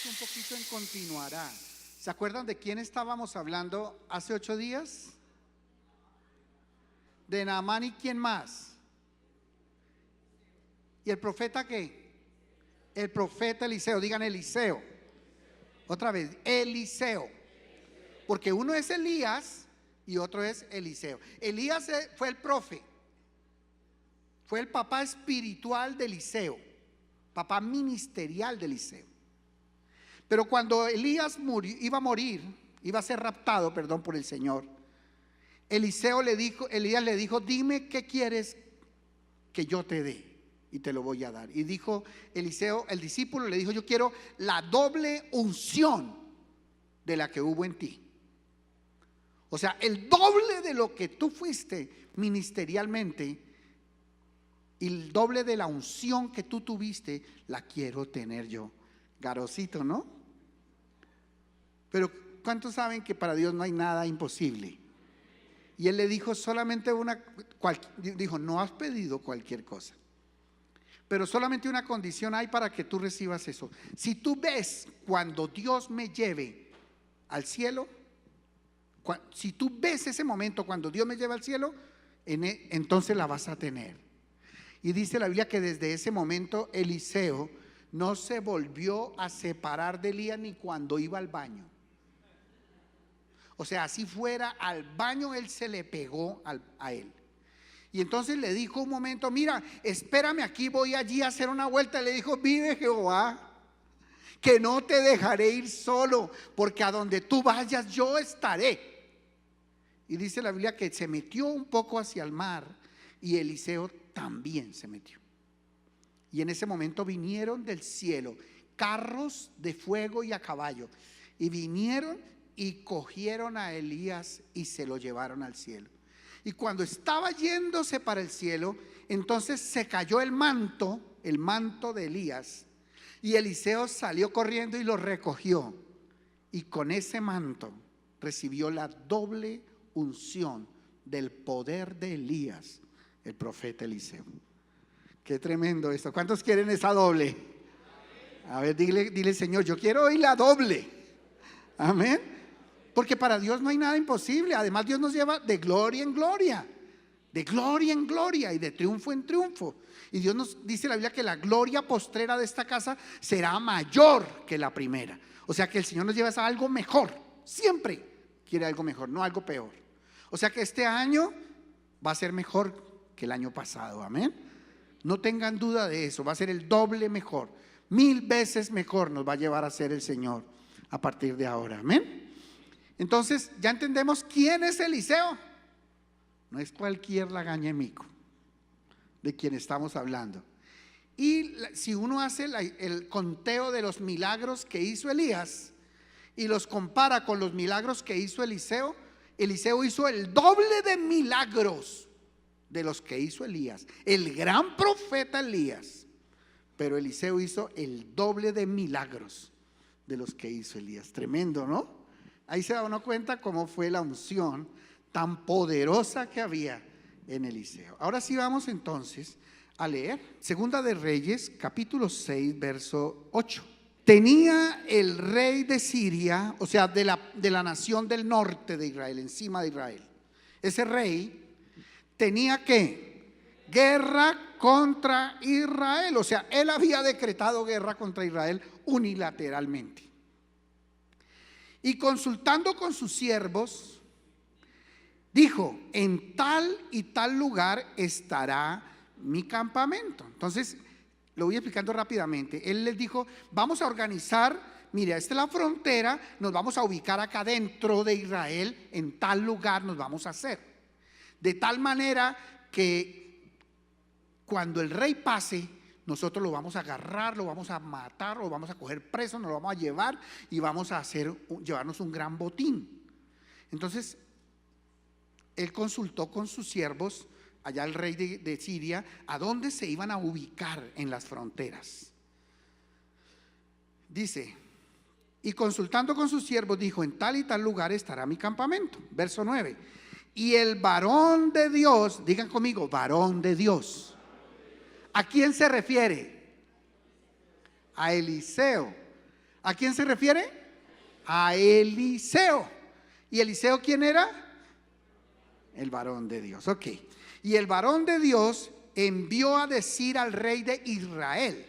Vamos un poquito en continuará. ¿Se acuerdan de quién estábamos hablando hace 8 días? De Naamán. ¿Y quién más? ¿Y el profeta qué? El profeta Eliseo. Digan Eliseo. Otra vez, Eliseo. Porque uno es Elías y otro es Eliseo. Elías fue el profe, fue el papá espiritual de Eliseo, papá ministerial de Eliseo. Pero cuando Elías iba a morir, iba a ser raptado, perdón, por el Señor, Elías le dijo, dime qué quieres que yo te dé y te lo voy a dar. Y dijo Eliseo, el discípulo le dijo, yo quiero la doble unción de la que hubo en ti. O sea, el doble de lo que tú fuiste ministerialmente y el doble de la unción que tú tuviste, la quiero tener yo. Garosito, ¿no? Pero ¿cuántos saben que para Dios no hay nada imposible? Y él le dijo solamente dijo, no has pedido cualquier cosa, pero solamente una condición hay para que tú recibas eso. Si tú ves cuando Dios me lleve al cielo, si tú ves ese momento cuando Dios me lleva al cielo, entonces la vas a tener. Y dice la Biblia que desde ese momento Eliseo no se volvió a separar de Elías ni cuando iba al baño. O sea, así fuera al baño, él se le pegó a él. Y entonces le dijo un momento, mira, espérame aquí, voy allí a hacer una vuelta. Le dijo, vive Jehová, que no te dejaré ir solo, porque a donde tú vayas yo estaré. Y dice la Biblia que se metió un poco hacia el mar y Eliseo también se metió. Y en ese momento vinieron del cielo carros de fuego y a caballo, y vinieron y cogieron a Elías y se lo llevaron al cielo. Y cuando estaba yéndose para el cielo, entonces se cayó el manto de Elías, y Eliseo salió corriendo y lo recogió, y con ese manto recibió la doble unción del poder de Elías, el profeta Eliseo. Qué tremendo esto. ¿Cuántos quieren esa doble? A ver, dile Señor, yo quiero hoy la doble. Amén. Porque para Dios no hay nada imposible. Además, Dios nos lleva de gloria en gloria, de gloria en gloria y de triunfo en triunfo. Y Dios nos dice en la Biblia que la gloria postrera de esta casa será mayor que la primera. O sea que el Señor nos lleva a algo mejor. Siempre quiere algo mejor, no algo peor. O sea que este año va a ser mejor que el año pasado. Amén. No tengan duda de eso. Va a ser el doble mejor, 1000 veces mejor nos va a llevar a ser el Señor a partir de ahora. Amén. Entonces ya entendemos quién es Eliseo. No es cualquier lagañemico de quien estamos hablando. Y si uno hace el conteo de los milagros que hizo Elías y los compara con los milagros que hizo Eliseo, Eliseo hizo el doble de milagros de los que hizo Elías, el gran profeta Elías. Pero Eliseo hizo el doble de milagros de los que hizo Elías. Tremendo, ¿no? Ahí se da uno cuenta cómo fue la unción tan poderosa que había en Eliseo. Ahora sí vamos entonces a leer Segunda de Reyes, capítulo 6, verso 8. Tenía el rey de Siria, o sea, de la nación del norte de Israel, encima de Israel. Ese rey tenía que guerra contra Israel. O sea, él había decretado guerra contra Israel unilateralmente. Y consultando con sus siervos, dijo, en tal y tal lugar estará mi campamento. Entonces, lo voy explicando rápidamente. Él les dijo, vamos a organizar, mira, esta es la frontera, nos vamos a ubicar acá dentro de Israel, en tal lugar nos vamos a hacer. De tal manera que cuando el rey pase, nosotros lo vamos a agarrar, lo vamos a matar, lo vamos a coger preso, nos lo vamos a llevar y vamos a llevarnos un gran botín. Entonces, él consultó con sus siervos, allá el rey de Siria, a dónde se iban a ubicar en las fronteras. Dice, y consultando con sus siervos, dijo, en tal y tal lugar estará mi campamento. Verso 9. Y el varón de Dios, digan conmigo, varón de Dios. ¿A quién se refiere? A Eliseo. ¿A quién se refiere? A Eliseo. ¿Y Eliseo quién era? El varón de Dios. Ok. Y el varón de Dios envió a decir al rey de Israel: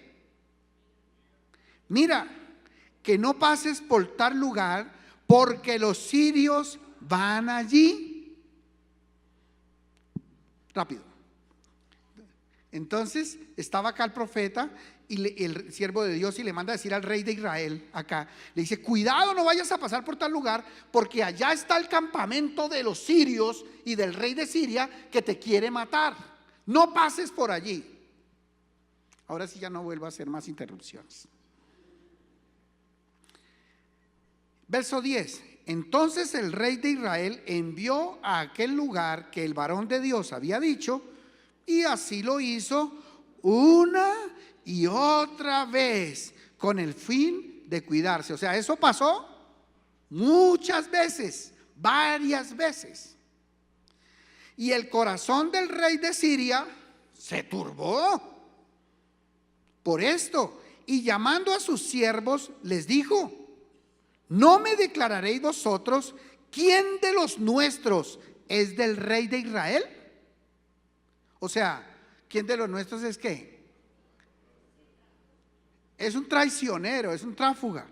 mira, que no pases por tal lugar, porque los sirios van allí. Rápido. Entonces estaba acá el profeta y el siervo de Dios, y le manda a decir al rey de Israel acá, le dice: cuidado, no vayas a pasar por tal lugar, porque allá está el campamento de los sirios y del rey de Siria que te quiere matar. No pases por allí. Ahora sí ya no vuelvo a hacer más interrupciones. Verso 10. Entonces el rey de Israel envió a aquel lugar que el varón de Dios había dicho, y así lo hizo una y otra vez, con el fin de cuidarse. O sea, eso pasó muchas veces, varias veces. Y el corazón del rey de Siria se turbó por esto, y llamando a sus siervos les dijo: ¿no me declararéis vosotros quién de los nuestros es del rey de Israel? O sea, ¿quién de los nuestros es qué? Es un traicionero, es un tráfuga.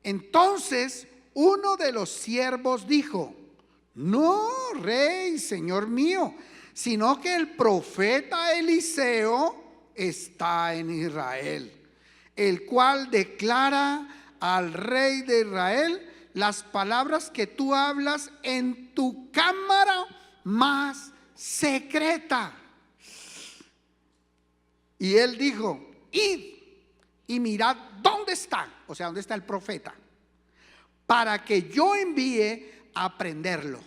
Entonces uno de los siervos dijo: no, rey, señor mío, sino que el profeta Eliseo está en Israel, el cual declara al rey de Israel las palabras que tú hablas en tu cámara más secreta. Y él dijo: id y mirad dónde está, o sea, dónde está el profeta, para que yo envíe a prenderlo.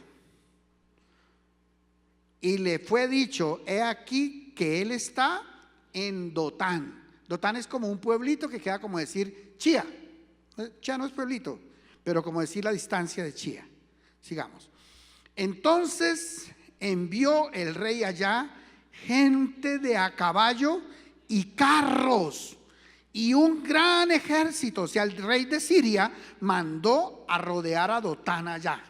Y le fue dicho: he aquí que él está en Dotán. Dotán es como un pueblito que queda, como decir, Chía. Chía no es pueblito, pero como decir la distancia de Chía. Sigamos. Entonces envió el rey allá gente de a caballo y carros y un gran ejército. O sea, el rey de Siria mandó a rodear a Dotán allá,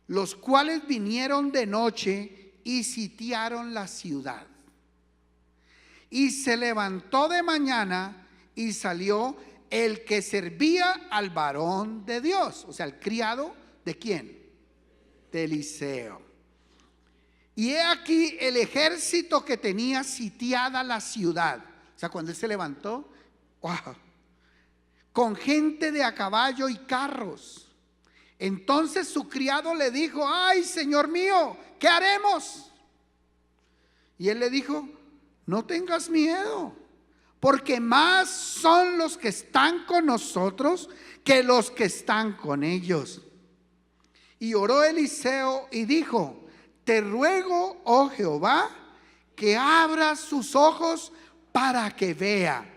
los cuales vinieron de noche y sitiaron la ciudad. Y se levantó de mañana y salió el que servía al varón de Dios, o sea, el criado de ¿quién? De Eliseo. Y he aquí el ejército que tenía sitiada la ciudad. O sea, cuando él se levantó, wow, con gente de a caballo y carros. Entonces su criado le dijo: ay, señor mío, ¿qué haremos? Y él le dijo: no tengas miedo, porque más son los que están con nosotros que los que están con ellos. Y oró Eliseo y dijo: te ruego, oh Jehová, que abras sus ojos para que vea.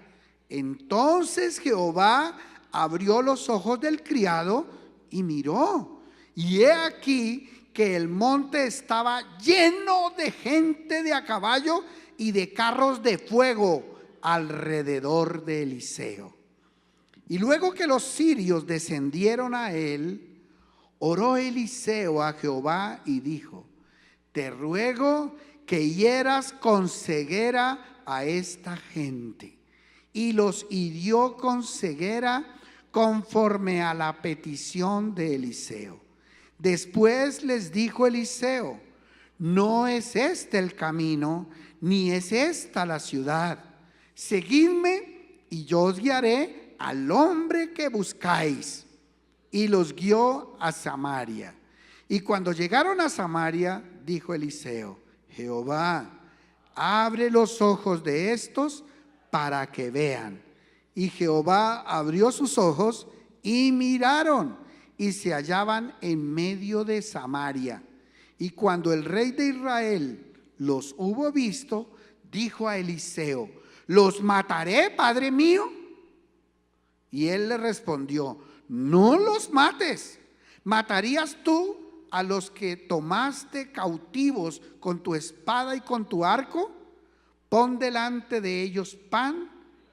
Entonces Jehová abrió los ojos del criado y miró, y he aquí que el monte estaba lleno de gente de a caballo y de carros de fuego alrededor de Eliseo. Y luego que los sirios descendieron a él, oró Eliseo a Jehová y dijo: te ruego que hieras con ceguera a esta gente. Y los hirió con ceguera conforme a la petición de Eliseo. Después les dijo Eliseo: no es este el camino, ni es esta la ciudad. Seguidme y yo os guiaré al hombre que buscáis. Y los guió a Samaria. Y cuando llegaron a Samaria, dijo Eliseo: Jehová, abre los ojos de estos para que vean. Y Jehová abrió sus ojos y miraron, y se hallaban en medio de Samaria. Y cuando el rey de Israel los hubo visto, dijo a Eliseo: ¿los mataré, padre mío? Y él le respondió: no los mates. ¿Matarías tú a los que tomaste cautivos con tu espada y con tu arco? Pon delante de ellos pan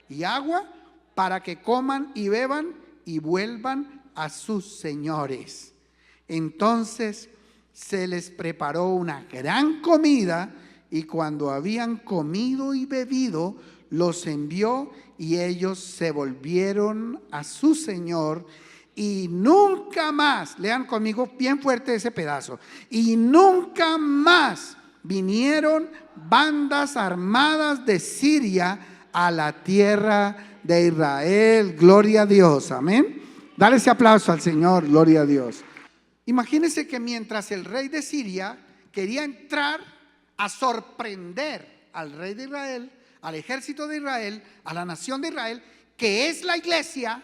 y agua para que coman y beban y vuelvan a sus señores. Entonces se les preparó una gran comida, y cuando habían comido y bebido, los envió, y ellos se volvieron a su señor, y nunca más, lean conmigo bien fuerte ese pedazo, y nunca más vinieron bandas armadas de Siria a la tierra de Israel. Gloria a Dios, amén. Dale ese aplauso al Señor, gloria a Dios. Imagínense que mientras el rey de Siria quería entrar a sorprender al rey de Israel, al ejército de Israel, a la nación de Israel, que es la iglesia,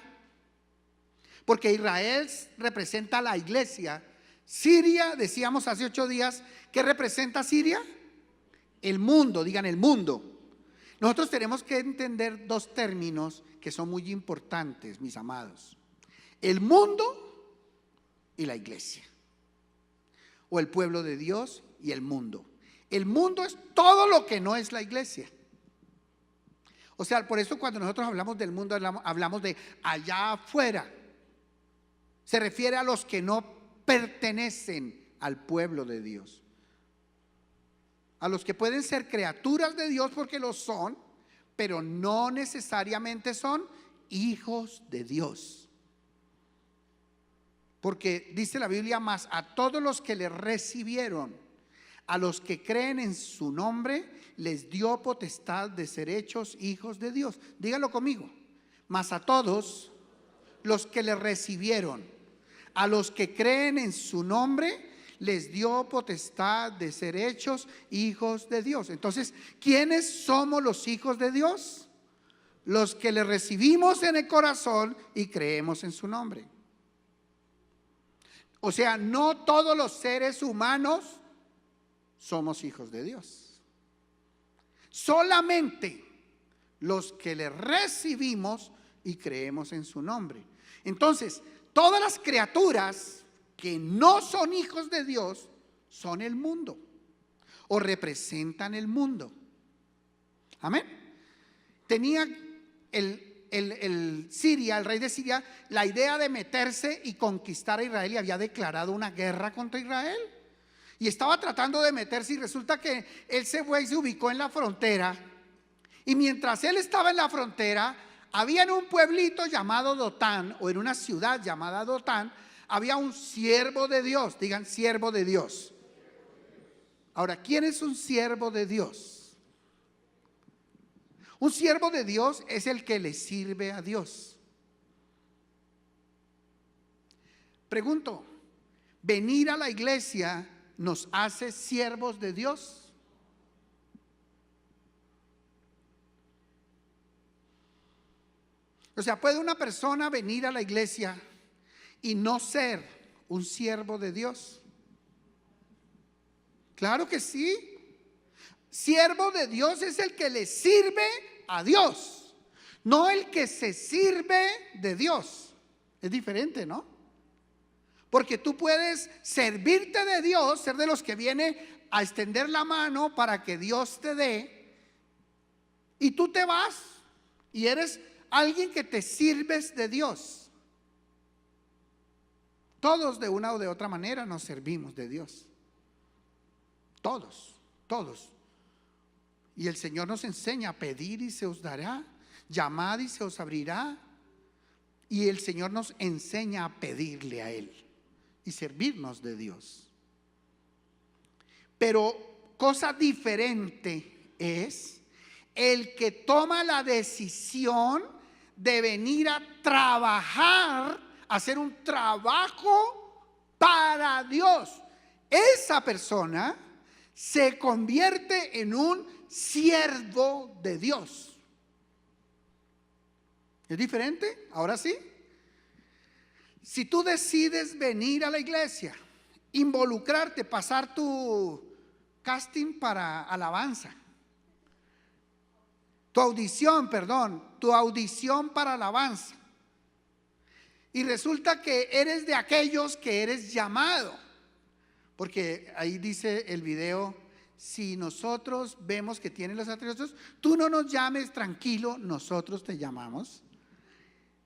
porque Israel representa a la iglesia. Siria, decíamos hace 8 días, ¿qué representa Siria? El mundo, digan el mundo. Nosotros tenemos que entender 2 términos que son muy importantes, mis amados: el mundo y la iglesia, o el pueblo de Dios y el mundo. El mundo es todo lo que no es la iglesia. O sea, por eso cuando nosotros hablamos del mundo, hablamos de allá afuera. Se refiere a los que no pertenecen al pueblo de Dios, a los que pueden ser criaturas de Dios porque lo son, pero no necesariamente son hijos de Dios. Porque dice la Biblia: más a todos los que le recibieron, a los que creen en su nombre, les dio potestad de ser hechos hijos de Dios. Dígalo conmigo: más a todos los que le recibieron, a los que creen en su nombre, les dio potestad de ser hechos hijos de Dios. Entonces, ¿quiénes somos los hijos de Dios? Los que le recibimos en el corazón y creemos en su nombre. O sea, no todos los seres humanos somos hijos de Dios. Solamente los que le recibimos y creemos en su nombre. Entonces, todas las criaturas que no son hijos de Dios son el mundo, o representan el mundo. Amén. Tenía el Siria, el rey de Siria, la idea de meterse y conquistar a Israel, y había declarado una guerra contra Israel. Y estaba tratando de meterse, y resulta que él se fue y se ubicó en la frontera. Y mientras él estaba en la frontera, había en un pueblito llamado Dotán, o en una ciudad llamada Dotán, había un siervo de Dios. Digan, siervo de Dios. Ahora, ¿quién es un siervo de Dios? Un siervo de Dios es el que le sirve a Dios. Pregunto, ¿venir a la iglesia nos hace siervos de Dios? O sea, ¿puede una persona venir a la iglesia y no ser un siervo de Dios? Claro que sí. Siervo de Dios es el que le sirve a Dios, no el que se sirve de Dios. Es diferente, ¿no? Porque tú puedes servirte de Dios, ser de los que viene a extender la mano para que Dios te dé, y tú te vas y eres alguien que te sirves de Dios. Todos de una o de otra manera nos servimos de Dios. Todos, todos. Y el Señor nos enseña a pedir y se os dará, llamad y se os abrirá. Y el Señor nos enseña a pedirle a Él y servirnos de Dios. Pero cosa diferente es el que toma la decisión de venir a trabajar, a hacer un trabajo para Dios. Esa persona se convierte en un siervo de Dios. ¿Es diferente? Ahora sí. Si tú decides venir a la iglesia, involucrarte, pasar tu casting para alabanza, tu audición para alabanza, y resulta que eres de aquellos que eres llamado, porque ahí dice el video: si nosotros vemos que tienen los atributos, tú no nos llames, tranquilo, nosotros te llamamos.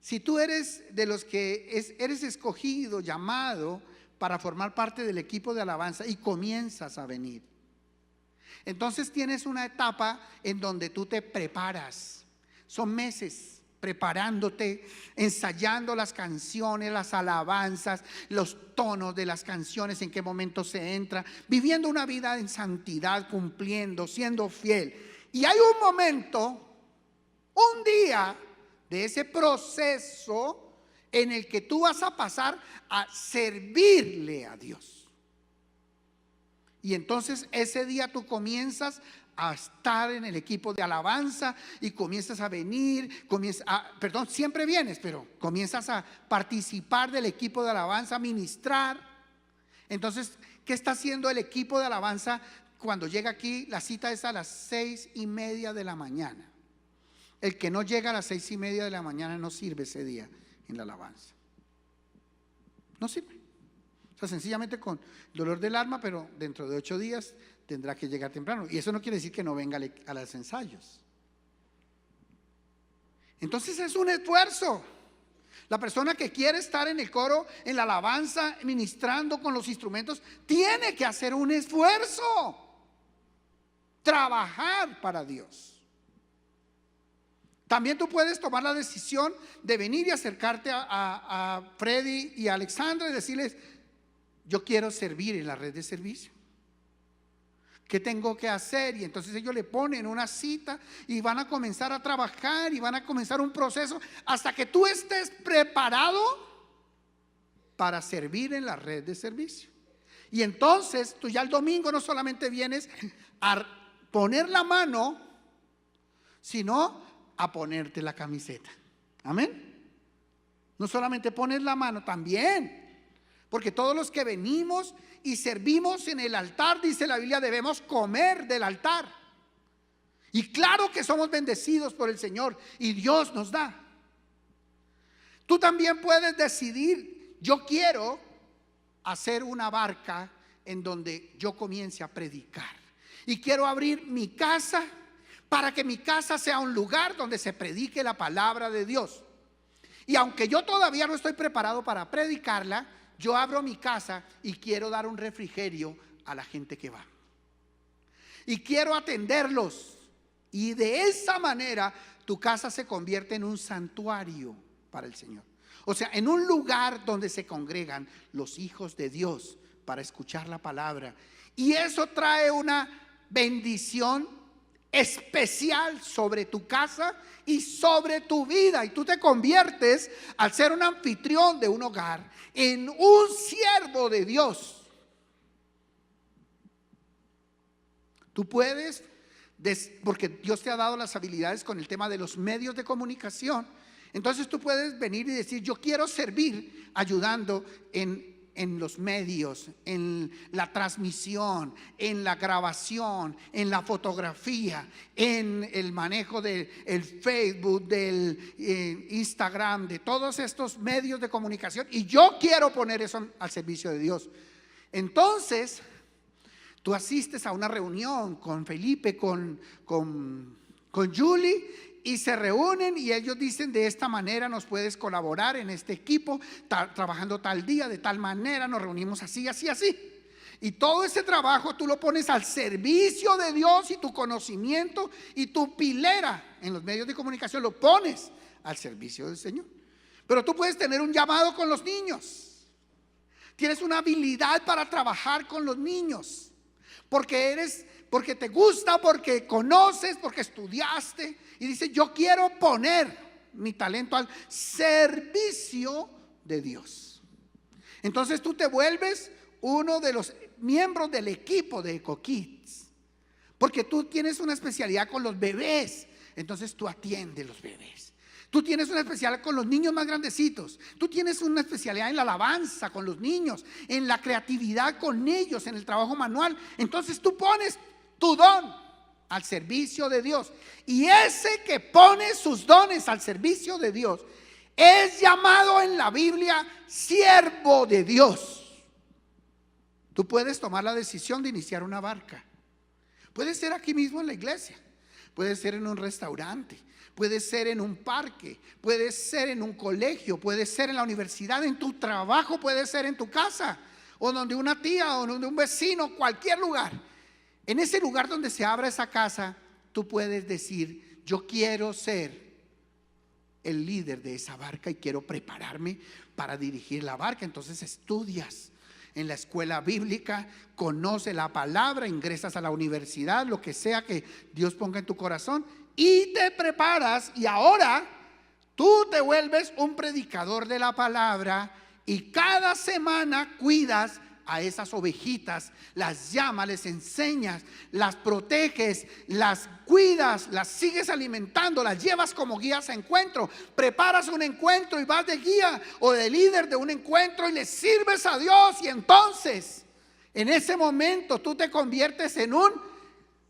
Si tú eres de los que eres escogido, llamado para formar parte del equipo de alabanza y comienzas a venir, entonces tienes una etapa en donde tú te preparas. Son meses preparándote, ensayando las canciones, las alabanzas, los tonos de las canciones, en qué momento se entra, viviendo una vida en santidad, cumpliendo, siendo fiel. Y hay un momento, un día de ese proceso en el que tú vas a pasar a servirle a Dios. Y entonces ese día tú comienzas a estar en el equipo de alabanza y comienzas a venir, siempre vienes, pero comienzas a participar del equipo de alabanza, a ministrar. Entonces, ¿qué está haciendo el equipo de alabanza cuando llega aquí? La cita es a las 6:30 de la mañana. El que no llega a las 6:30 de la mañana no sirve ese día en la alabanza. No sirve. O sea, sencillamente con dolor del alma, pero dentro de 8 días tendrá que llegar temprano. Y eso no quiere decir que no venga a los ensayos. Entonces es un esfuerzo. La persona que quiere estar en el coro, en la alabanza, ministrando con los instrumentos, tiene que hacer un esfuerzo. Trabajar para Dios. También tú puedes tomar la decisión de venir y acercarte a Freddy y a Alexandra y decirles: yo quiero servir en la red de servicio. ¿Qué tengo que hacer? Y entonces ellos le ponen una cita y van a comenzar a trabajar y van a comenzar un proceso hasta que tú estés preparado para servir en la red de servicio. Y entonces tú ya el domingo no solamente vienes a poner la mano, sino a ponerte la camiseta. Amén. No solamente pones la mano, también. Porque todos los que venimos y servimos en el altar, dice la Biblia, debemos comer del altar. Y claro que somos bendecidos por el Señor y Dios nos da. Tú también puedes decidir: yo quiero hacer una barca en donde yo comience a predicar. Y quiero abrir mi casa para que mi casa sea un lugar donde se predique la palabra de Dios. Y aunque yo todavía no estoy preparado para predicarla, yo abro mi casa y quiero dar un refrigerio a la gente que va. Y quiero atenderlos. Y de esa manera tu casa se convierte en un santuario para el Señor. O sea, en un lugar donde se congregan los hijos de Dios para escuchar la palabra. Y eso trae una bendición especial sobre tu casa y sobre tu vida. Y tú te conviertes, al ser un anfitrión de un hogar, en un siervo de Dios. Tú puedes, porque Dios te ha dado las habilidades con el tema de los medios de comunicación. Entonces tú puedes venir y decir: yo quiero servir ayudando en los medios, en la transmisión, en la grabación, en la fotografía, en el manejo del Facebook, del Instagram, de todos estos medios de comunicación, y yo quiero poner eso al servicio de Dios. Entonces tú asistes a una reunión con Felipe, con Julie, y se reúnen y ellos dicen: de esta manera nos puedes colaborar en este equipo, trabajando tal día, de tal manera, nos reunimos así, así, así. Y todo ese trabajo tú lo pones al servicio de Dios, y tu conocimiento y tu pilera en los medios de comunicación lo pones al servicio del Señor. Pero tú puedes tener un llamado con los niños. Tienes una habilidad para trabajar con los niños, porque te gusta, porque conoces, porque estudiaste, y dices: yo quiero poner mi talento al servicio de Dios. Entonces tú te vuelves uno de los miembros del equipo de EcoKids, porque tú tienes una especialidad con los bebés. Entonces tú atiendes los bebés. Tú tienes una especialidad con los niños más grandecitos. Tú tienes una especialidad en la alabanza con los niños, en la creatividad con ellos, en el trabajo manual. Entonces tú pones tu don al servicio de Dios. Y ese que pone sus dones al servicio de Dios es llamado en la Biblia siervo de Dios. Tú puedes tomar la decisión de iniciar una barca. Puede ser aquí mismo en la iglesia, puede ser en un restaurante, puede ser en un parque, puede ser en un colegio, puede ser en la universidad, en tu trabajo, puede ser en tu casa, o donde una tía, o donde un vecino, cualquier lugar. En ese lugar donde se abra esa casa, tú puedes decir: yo quiero ser el líder de esa barca y quiero prepararme para dirigir la barca. Entonces estudias en la escuela bíblica, conoce la palabra, ingresas a la universidad, lo que sea que Dios ponga en tu corazón, y te preparas, y ahora tú te vuelves un predicador de la palabra, y cada semana cuidas a esas ovejitas, las llamas, les enseñas, las proteges, las cuidas, las sigues alimentando, las llevas como guías a encuentro, preparas un encuentro y vas de guía o de líder de un encuentro y le sirves a Dios, y entonces en ese momento tú te conviertes en un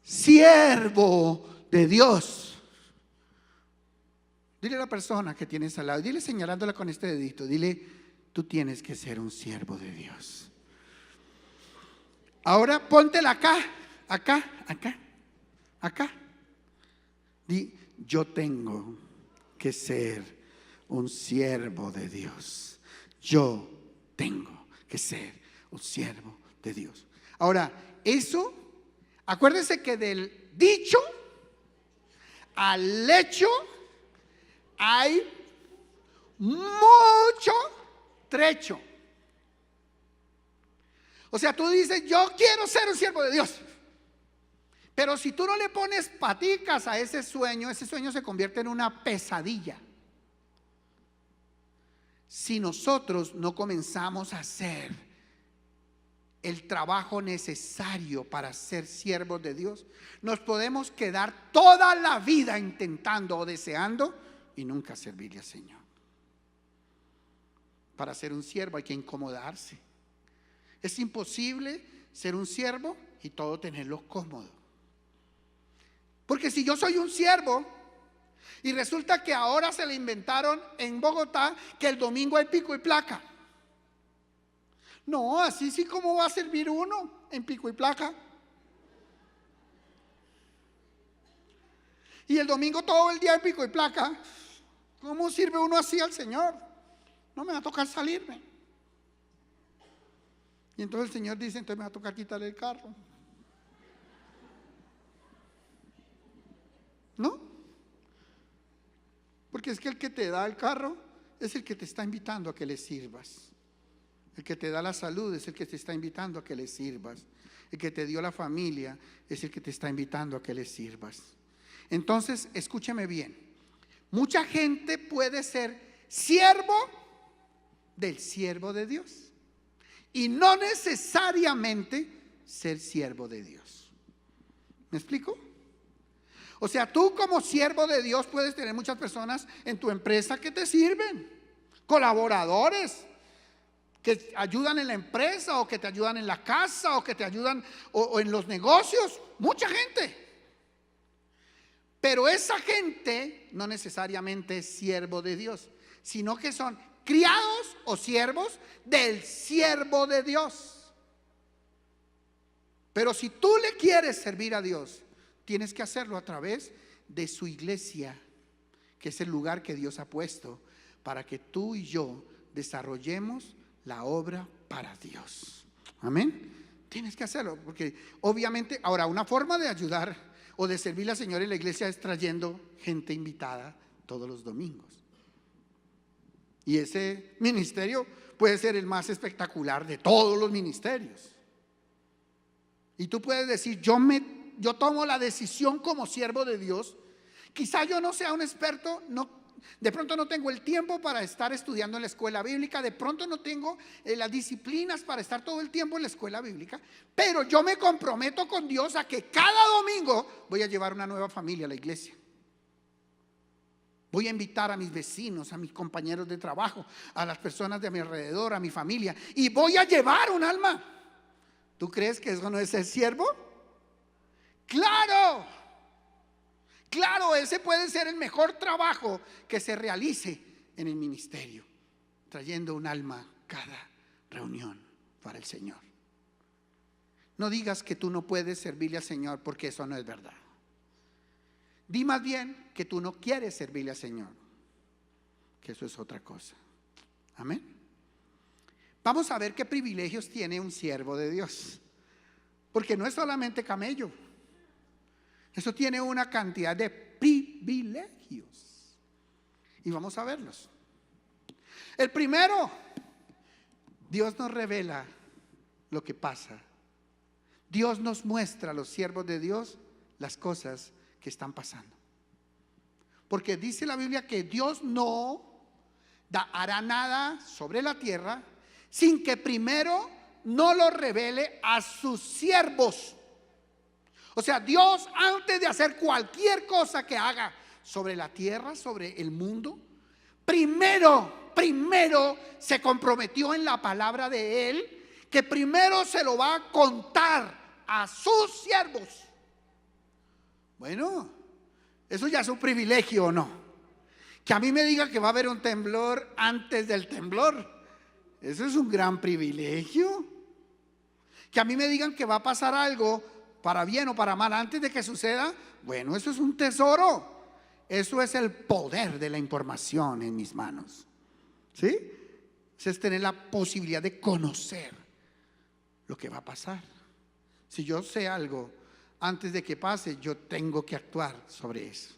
siervo de Dios. Dile a la persona que tienes al lado, dile señalándola con este dedito, dile: tú tienes que ser un siervo de Dios. Ahora póntela acá, acá. Di: yo tengo que ser un siervo de Dios. Yo tengo que ser un siervo de Dios. Ahora, eso, acuérdese que del dicho al hecho hay mucho trecho. O sea, tú dices: yo quiero ser un siervo de Dios, pero si tú no le pones paticas a ese sueño se convierte en una pesadilla. Si nosotros no comenzamos a hacer el trabajo necesario para ser siervos de Dios, nos podemos quedar toda la vida intentando o deseando y nunca servirle al Señor. Para ser un siervo hay que incomodarse. Es imposible ser un siervo y todo tenerlo cómodo. Porque si yo soy un siervo y resulta que ahora se le inventaron en Bogotá que el domingo hay pico y placa. No, así sí, ¿cómo va a servir uno en pico y placa? Y el domingo todo el día hay pico y placa. ¿Cómo sirve uno así al Señor? No me va a tocar salirme. Y entonces el Señor dice: entonces me va a tocar quitarle el carro. ¿No? Porque es que el que te da el carro es el que te está invitando a que le sirvas. El que te da la salud es el que te está invitando a que le sirvas. El que te dio la familia es el que te está invitando a que le sirvas. Entonces, escúcheme bien. Mucha gente puede ser siervo del siervo de Dios y no necesariamente ser siervo de Dios. ¿Me explico? O sea, tú como siervo de Dios puedes tener muchas personas en tu empresa que te sirven, colaboradores que ayudan en la empresa, o que te ayudan en la casa, o que te ayudan o en los negocios, mucha gente. Pero esa gente no necesariamente es siervo de Dios, sino que son criados o siervos del siervo de Dios. Pero si tú le quieres servir a Dios, tienes que hacerlo a través de su iglesia, que es el lugar que Dios ha puesto para que tú y yo desarrollemos la obra para Dios. Amén. Tienes que hacerlo, porque obviamente, ahora, una forma de ayudar o de servir al Señor en la iglesia es trayendo gente invitada todos los domingos. Y ese ministerio puede ser el más espectacular de todos los ministerios. Y tú puedes decir: yo tomo la decisión como siervo de Dios. Quizá yo no sea un experto, de pronto no tengo el tiempo para estar estudiando en la escuela bíblica, de pronto no tengo las disciplinas para estar todo el tiempo en la escuela bíblica, pero yo me comprometo con Dios a que cada domingo voy a llevar una nueva familia a la iglesia. Voy a invitar a mis vecinos, a mis compañeros de trabajo, a las personas de mi alrededor, a mi familia, y voy a llevar un alma. ¿Tú crees que eso no es ser siervo? Claro, claro, ese puede ser el mejor trabajo que se realice en el ministerio, trayendo un alma cada reunión para el Señor. No digas que tú no puedes servirle al Señor, porque eso no es verdad. Di más bien: que tú no quieres servirle al Señor, que eso es otra cosa. Amén. Vamos a ver qué privilegios tiene un siervo de Dios, porque no es solamente camello, eso tiene una cantidad de privilegios y vamos a verlos. El primero, Dios nos revela lo que pasa. Dios nos muestra a los siervos de Dios las cosas que están pasando. Porque dice la Biblia que Dios no hará nada sobre la tierra sin que primero no lo revele a sus siervos. O sea, Dios, antes de hacer cualquier cosa que haga sobre la tierra, sobre el mundo, primero se comprometió en la palabra de Él, que primero se lo va a contar a sus siervos. Bueno, eso ya es un privilegio, ¿o no? Que a mí me diga que va a haber un temblor antes del temblor, eso es un gran privilegio. Que a mí me digan que va a pasar algo para bien o para mal antes de que suceda, bueno, eso es un tesoro. Eso es el poder de la información en mis manos. ¿Sí? Eso es tener la posibilidad de conocer lo que va a pasar. Si yo sé algo antes de que pase, yo tengo que actuar sobre eso.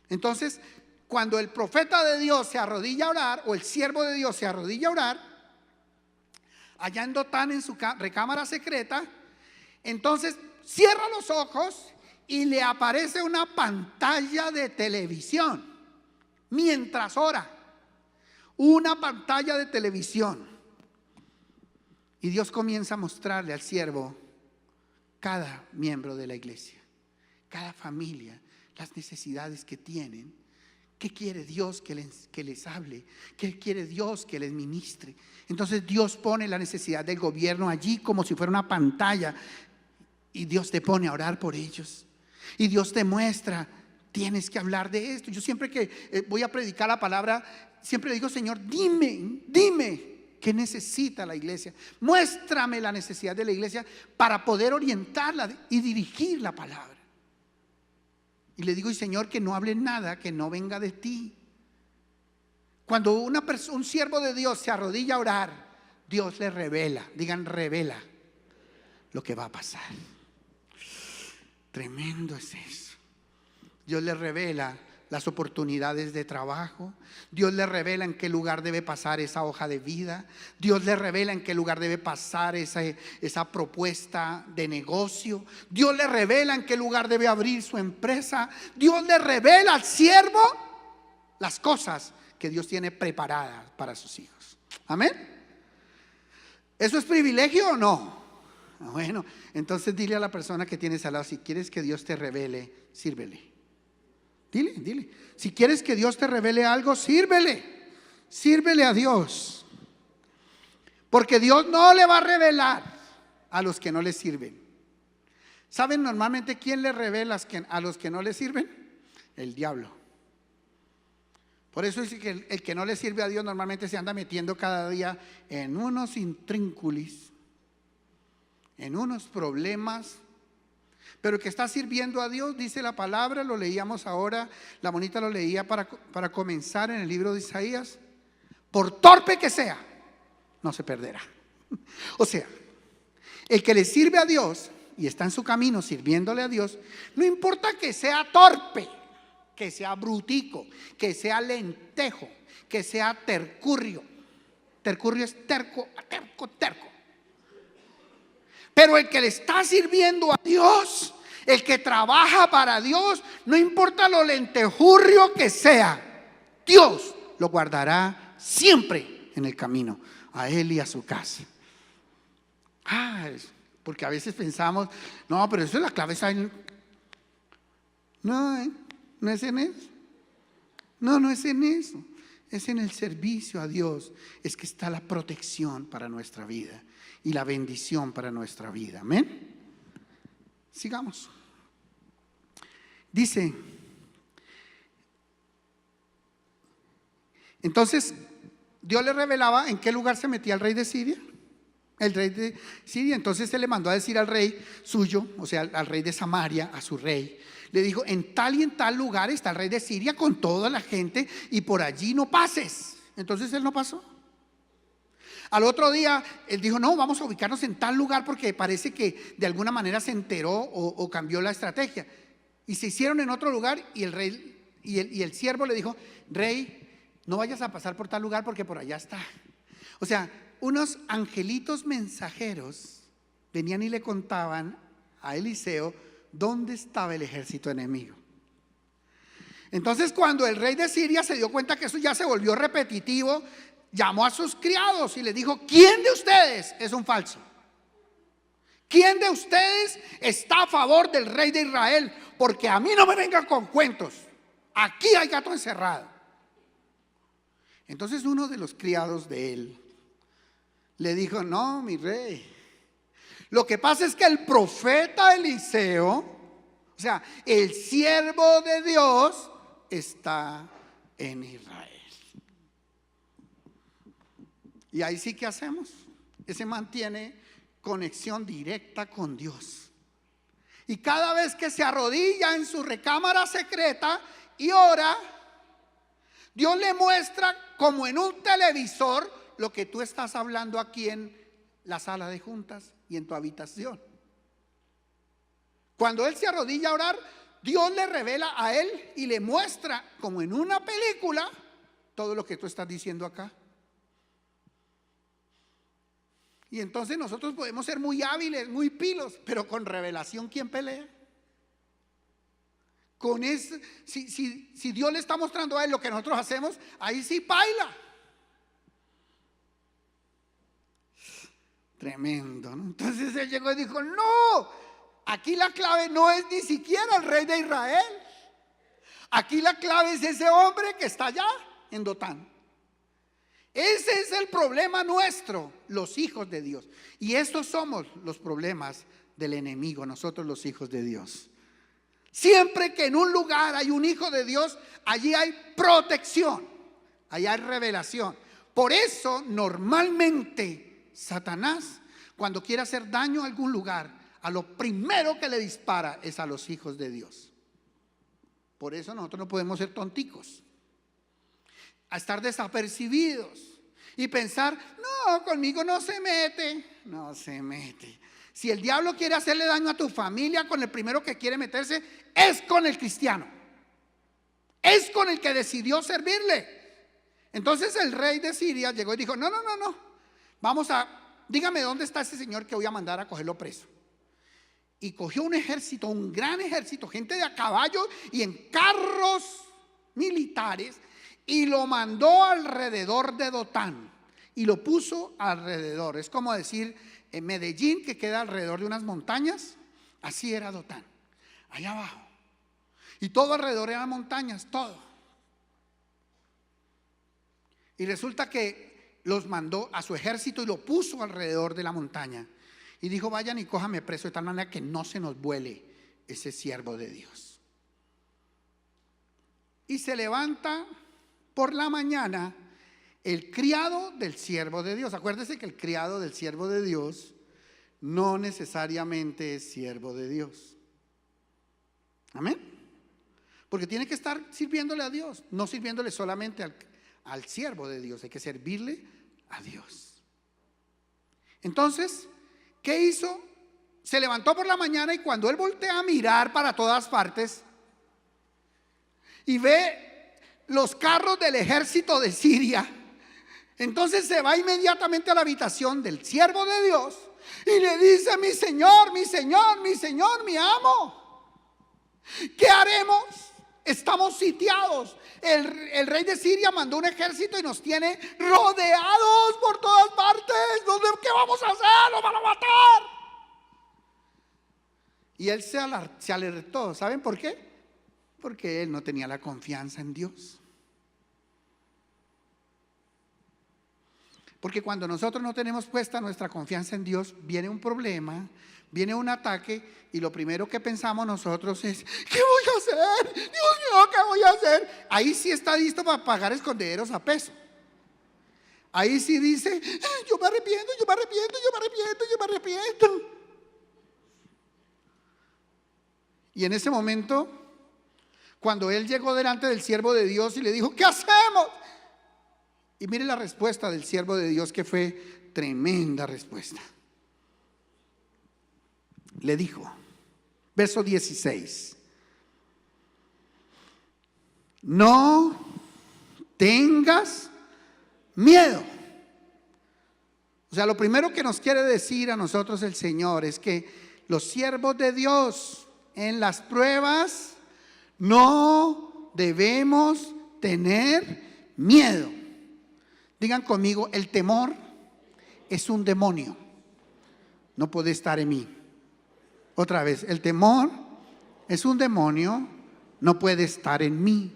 Entonces, cuando el profeta de Dios se arrodilla a orar, o el siervo de Dios se arrodilla a orar, allá en Dotán, en su recámara secreta, entonces cierra los ojos y le aparece una pantalla de televisión mientras ora. Una pantalla de televisión. Y Dios comienza a mostrarle al siervo cada miembro de la iglesia, cada familia, las necesidades que tienen. ¿Qué quiere Dios que les hable? ¿Qué quiere Dios que les ministre? Entonces Dios pone la necesidad del gobierno allí como si fuera una pantalla, y Dios te pone a orar por ellos. Y Dios te muestra, tienes que hablar de esto. Yo siempre que voy a predicar la palabra, siempre digo: Señor, dime qué necesita la iglesia. Muéstrame la necesidad de la iglesia para poder orientarla y dirigir la palabra. Y le digo: y Señor, que no hable nada que no venga de ti. Cuando un siervo de Dios se arrodilla a orar, Dios le revela, digan revela, lo que va a pasar. Tremendo es eso. Dios le revela las oportunidades de trabajo. Dios le revela en qué lugar debe pasar esa hoja de vida. Dios le revela en qué lugar debe pasar esa propuesta de negocio. Dios le revela en qué lugar debe abrir su empresa. Dios le revela al siervo las cosas que Dios tiene preparadas para sus hijos. Amén. ¿Eso es privilegio o no? Bueno, entonces dile a la persona que tienes al lado: si quieres que Dios te revele, sírvele. Dile, si quieres que Dios te revele algo, sírvele a Dios. Porque Dios no le va a revelar a los que no le sirven. ¿Saben normalmente quién le revela a los que no le sirven? El diablo. Por eso dice que el que no le sirve a Dios normalmente se anda metiendo cada día en unos intrínculis, en unos problemas. Pero el que está sirviendo a Dios, dice la palabra, lo leíamos ahora, la bonita lo leía para comenzar en el libro de Isaías: por torpe que sea, no se perderá. O sea, el que le sirve a Dios y está en su camino sirviéndole a Dios, no importa que sea torpe, que sea brutico, que sea lentejo, que sea tercurrio. Tercurrio es terco. Pero el que le está sirviendo a Dios, el que trabaja para Dios, no importa lo lentejurrio que sea, Dios lo guardará siempre en el camino, a él y a su casa. Porque a veces pensamos: no, pero eso es la clave. No es en eso. No es en eso. Es en el servicio a Dios. Es que está la protección para nuestra vida y la bendición para nuestra vida. Amén. Sigamos. Dice: entonces Dios le revelaba en qué lugar se metía el rey de Siria. el rey de Siria. Entonces él le mandó a decir al rey suyo, o sea, al rey de Samaria, a su rey, le dijo: en tal y en tal lugar está el rey de Siria con toda la gente, y por allí no pases. Entonces él no pasó. Al otro día él dijo: no, vamos a ubicarnos en tal lugar, porque parece que de alguna manera se enteró o cambió la estrategia. Y se hicieron en otro lugar, y el rey y el siervo le dijo: rey, no vayas a pasar por tal lugar porque por allá está. O sea, unos angelitos mensajeros venían y le contaban a Eliseo dónde estaba el ejército enemigo. Entonces, cuando el rey de Siria se dio cuenta que eso ya se volvió repetitivo, llamó a sus criados y les dijo: ¿quién de ustedes es un falso? ¿Quién de ustedes está a favor del rey de Israel? Porque a mí no me vengan con cuentos. Aquí hay gato encerrado. Entonces uno de los criados de él le dijo: no, mi rey, lo que pasa es que el profeta Eliseo, o sea, el siervo de Dios, está en Israel. Y ahí sí, ¿qué hacemos? Ese mantiene conexión directa con Dios. Y cada vez que se arrodilla en su recámara secreta y ora, Dios le muestra como en un televisor lo que tú estás hablando aquí en la sala de juntas y en tu habitación. Cuando él se arrodilla a orar, Dios le revela a él y le muestra como en una película todo lo que tú estás diciendo acá. Y entonces nosotros podemos ser muy hábiles, muy pilos, pero con revelación, ¿quién pelea? Con eso, si Dios le está mostrando a él lo que nosotros hacemos, ahí sí baila. Tremendo, ¿no? Entonces él llegó y dijo: no, aquí la clave no es ni siquiera el rey de Israel. Aquí la clave es ese hombre que está allá en Dotán. Ese es el problema nuestro, los hijos de Dios. Y estos somos los problemas del enemigo, nosotros los hijos de Dios. Siempre que en un lugar hay un hijo de Dios, allí hay protección, allí hay revelación. Por eso normalmente Satanás, cuando quiere hacer daño a algún lugar, a lo primero que le dispara es a los hijos de Dios. Por eso nosotros no podemos ser tonticos, a estar desapercibidos y pensar: no, conmigo no se mete. No se mete. Si el diablo quiere hacerle daño a tu familia, con el primero que quiere meterse es con el cristiano, es con el que decidió servirle. Entonces el rey de Siria llegó y dijo: no, dígame dónde está ese señor que voy a mandar a cogerlo preso. Y cogió un ejército, un gran ejército, gente de a caballo y en carros militares, y lo mandó alrededor de Dotán y lo puso alrededor. Es como decir en Medellín, que queda alrededor de unas montañas. Así era Dotán, allá abajo, y todo alrededor eran montañas, todo. Y resulta que los mandó a su ejército y lo puso alrededor de la montaña y dijo: vayan y cójame preso, de tal manera que no se nos vuele ese siervo de Dios. Y se levanta por la mañana el criado del siervo de Dios. Acuérdese que el criado del siervo de Dios no necesariamente es siervo de Dios. Amén. Porque tiene que estar sirviéndole a Dios, no sirviéndole solamente al siervo de Dios. Hay que servirle a Dios. Entonces, ¿qué hizo? Se levantó por la mañana, y cuando él voltea a mirar para todas partes y ve los carros del ejército de Siria, entonces se va inmediatamente a la habitación del siervo de Dios y le dice: mi señor, mi señor, mi señor, mi amo, ¿qué haremos? Estamos sitiados. El rey de Siria mandó un ejército y nos tiene rodeados por todas partes. ¿Qué vamos a hacer? ¡Nos van a matar! Y él se alertó. ¿Saben por qué? Porque él no tenía la confianza en Dios. Porque cuando nosotros no tenemos puesta nuestra confianza en Dios, viene un problema, viene un ataque, y lo primero que pensamos nosotros es: ¿qué voy a hacer? Dios mío, ¿qué voy a hacer? Ahí sí está listo para pagar escondederos a peso. Ahí sí dice, yo me arrepiento, yo me arrepiento, yo me arrepiento, yo me arrepiento. Y en ese momento, cuando él llegó delante del siervo de Dios y le dijo, ¿qué hacemos? Y mire la respuesta del siervo de Dios, que fue tremenda respuesta. Le dijo, verso 16, no tengas miedo. O sea, lo primero que nos quiere decir a nosotros el Señor es que los siervos de Dios en las pruebas no debemos tener miedo. Digan conmigo, el temor es un demonio, no puede estar en mí. Otra vez, el temor es un demonio, no puede estar en mí.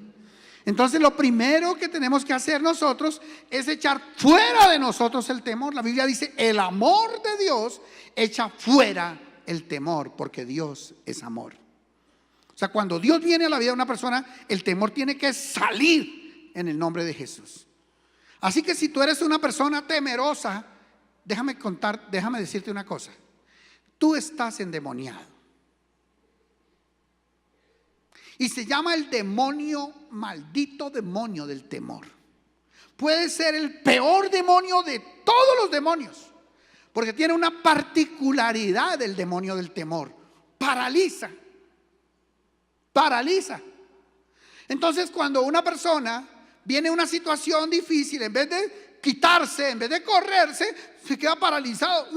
Entonces lo primero que tenemos que hacer nosotros es echar fuera de nosotros el temor. La Biblia dice, el amor de Dios echa fuera el temor, porque Dios es amor. O sea, cuando Dios viene a la vida de una persona, el temor tiene que salir en el nombre de Jesús. Así que si tú eres una persona temerosa, déjame decirte una cosa. Tú estás endemoniado. Y se llama el demonio, maldito demonio del temor. Puede ser el peor demonio de todos los demonios, porque tiene una particularidad del demonio del temor. Paraliza. Entonces, cuando una persona viene a una situación difícil, en vez de quitarse, en vez de correrse, se queda paralizado.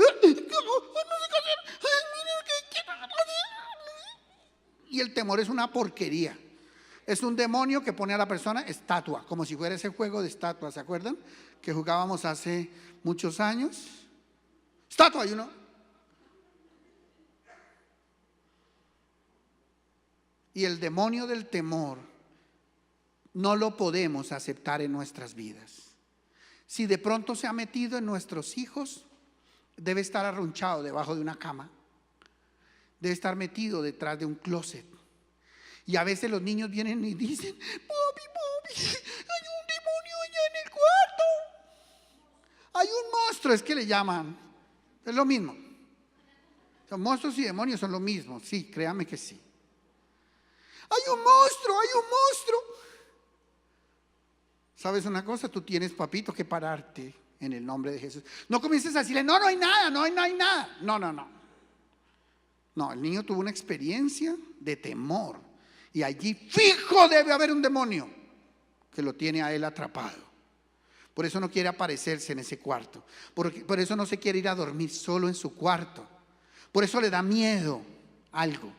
Y el temor es una porquería. Es un demonio que pone a la persona estatua, como si fuera ese juego de estatuas, ¿se acuerdan? Que jugábamos hace muchos años. Estatua, y uno. Y el demonio del temor no lo podemos aceptar en nuestras vidas. Si de pronto se ha metido en nuestros hijos, debe estar arrunchado debajo de una cama. Debe estar metido detrás de un closet. Y a veces los niños vienen y dicen, papi, hay un demonio allá en el cuarto. Hay un monstruo, es que le llaman. Es lo mismo. Son monstruos y demonios, son lo mismo. Sí, créame que sí. Hay un monstruo, hay un monstruo. ¿Sabes una cosa? Tú tienes, papito, que pararte en el nombre de Jesús. No comiences a decirle, no hay nada, no hay nada. No. No, el niño tuvo una experiencia de temor. Y allí fijo debe haber un demonio que lo tiene a él atrapado. Por eso no quiere aparecerse en ese cuarto. Por eso no se quiere ir a dormir solo en su cuarto. Por eso le da miedo algo.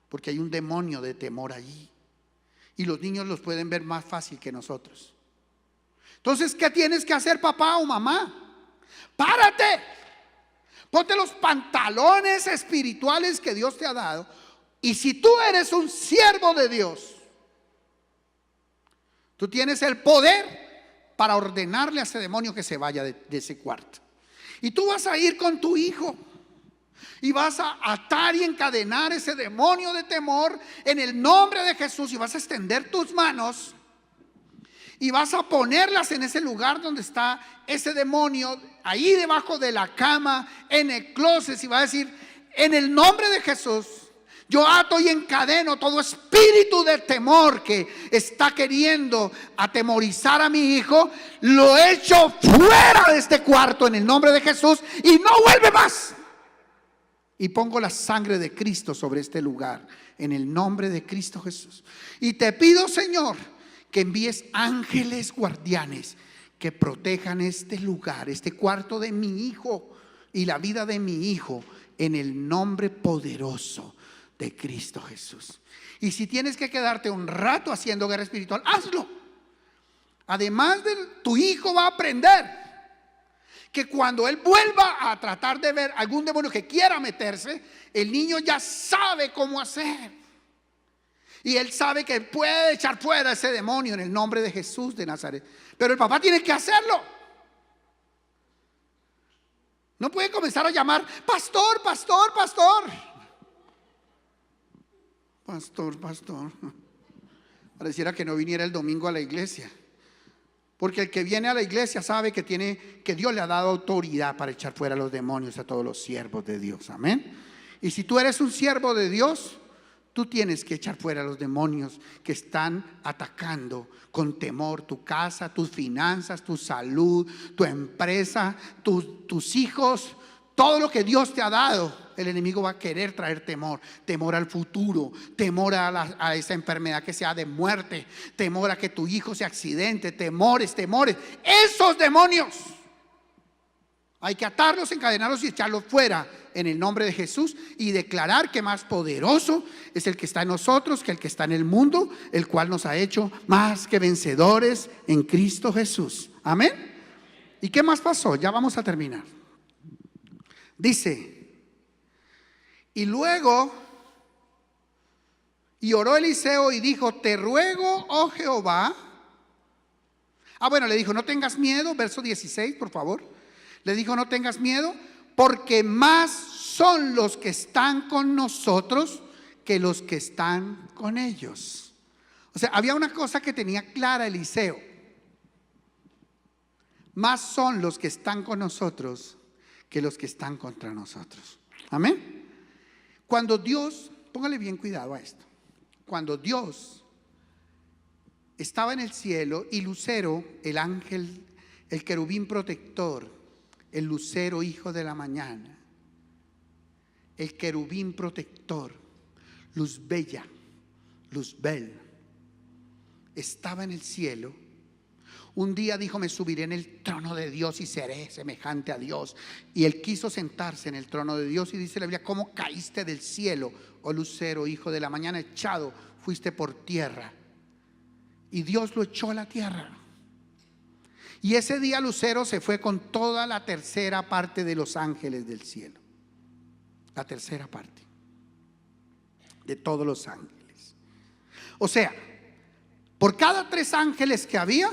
Porque hay un demonio de temor allí. Y los niños los pueden ver más fácil que nosotros. Entonces, ¿qué tienes que hacer, papá o mamá? ¡Párate! Ponte los pantalones espirituales que Dios te ha dado. Y si tú eres un siervo de Dios, tú tienes el poder para ordenarle a ese demonio que se vaya de ese cuarto. Y tú vas a ir con tu hijo y vas a atar y encadenar ese demonio de temor en el nombre de Jesús. Y vas a extender tus manos y vas a ponerlas en ese lugar donde está ese demonio, ahí debajo de la cama, en el closet. Y va a decir, en el nombre de Jesús, yo ato y encadeno todo espíritu de temor que está queriendo atemorizar a mi hijo. Lo echo fuera de este cuarto en el nombre de Jesús y no vuelve más. Y pongo la sangre de Cristo sobre este lugar en el nombre de Cristo Jesús. Y te pido, Señor, que envíes ángeles guardianes que protejan este lugar, este cuarto de mi hijo y la vida de mi hijo, en el nombre poderoso de Cristo Jesús. Y si tienes que quedarte un rato haciendo guerra espiritual, hazlo. Además de tu hijo va a aprender que cuando él vuelva a tratar de ver algún demonio que quiera meterse, el niño ya sabe cómo hacer. Y él sabe que puede echar fuera ese demonio en el nombre de Jesús de Nazaret. Pero el papá tiene que hacerlo. No puede comenzar a llamar, pastor, pastor, pastor. Pastor. Pareciera que no viniera el domingo a la iglesia. Porque el que viene a la iglesia sabe que Dios le ha dado autoridad para echar fuera a los demonios, a todos los siervos de Dios. Amén. Y si tú eres un siervo de Dios, tú tienes que echar fuera a los demonios que están atacando con temor tu casa, tus finanzas, tu salud, tu empresa, tus hijos. Todo lo que Dios te ha dado, el enemigo va a querer traer temor. Temor al futuro, temor a esa enfermedad que sea de muerte, temor a que tu hijo se accidente, temores. Esos demonios hay que atarlos, encadenarlos y echarlos fuera en el nombre de Jesús, y declarar que más poderoso es el que está en nosotros que el que está en el mundo, el cual nos ha hecho más que vencedores en Cristo Jesús. Amén. ¿Y qué más pasó? Ya vamos a terminar. Dice: y luego, y oró Eliseo y dijo: te ruego, oh Jehová. Bueno, le dijo: no tengas miedo, verso 16, por favor. Le dijo: no tengas miedo, porque más son los que están con nosotros que los que están con ellos. O sea, había una cosa que tenía clara Eliseo: más son los que están con nosotros que los que están contra nosotros. Amén. Cuando Dios, póngale bien cuidado a esto, cuando Dios estaba en el cielo y Lucero, el ángel, el querubín protector, el lucero hijo de la mañana, el querubín protector, luz bella, Luzbel, estaba en el cielo. Un día dijo: me subiré en el trono de Dios y seré semejante a Dios. Y él quiso sentarse en el trono de Dios, y dice la Biblia: ¿cómo caíste del cielo, oh lucero, hijo de la mañana? Echado fuiste por tierra. Y Dios lo echó a la tierra. Y ese día Lucero se fue con toda la tercera parte de los ángeles del cielo. La tercera parte de todos los ángeles. O sea, por cada 3 ángeles que había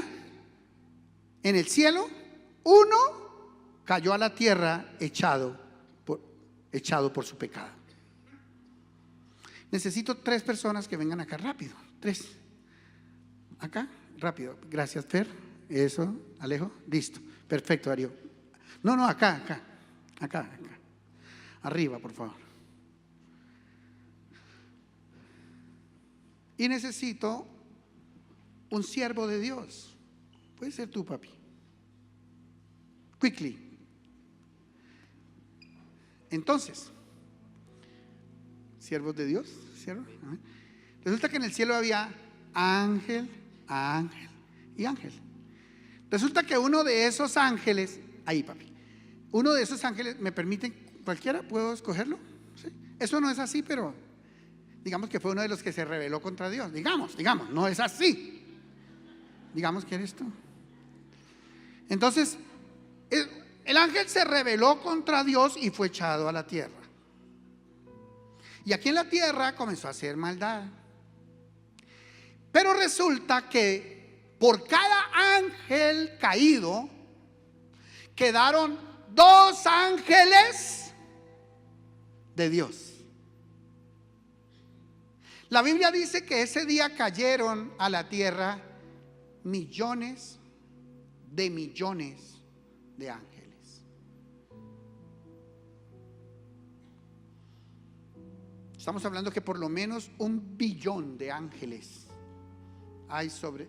en el cielo, uno cayó a la tierra echado por su pecado. Necesito 3 personas que vengan acá rápido. 3. Acá, rápido. Gracias, Fer. Eso, Alejo. Listo. Perfecto, Darío. No, acá. Arriba, por favor. Y necesito un siervo de Dios. Puede ser tú, papi. Quickly. Entonces, siervos de Dios, ¿cierto? Resulta que en el cielo había ángel y ángel. Resulta que uno de esos ángeles, ahí, papi, uno de esos ángeles, ¿me permiten cualquiera? ¿Puedo escogerlo? ¿Sí? Eso no es así, pero digamos que fue uno de los que se rebeló contra Dios. Digamos, no es así. Digamos que eres tú. Entonces, el ángel se rebeló contra Dios y fue echado a la tierra. Y aquí en la tierra comenzó a hacer maldad. Pero resulta que por cada ángel caído quedaron 2 ángeles de Dios. La Biblia dice que ese día cayeron a la tierra millones de ángeles. Estamos hablando que por lo menos 1 billón de ángeles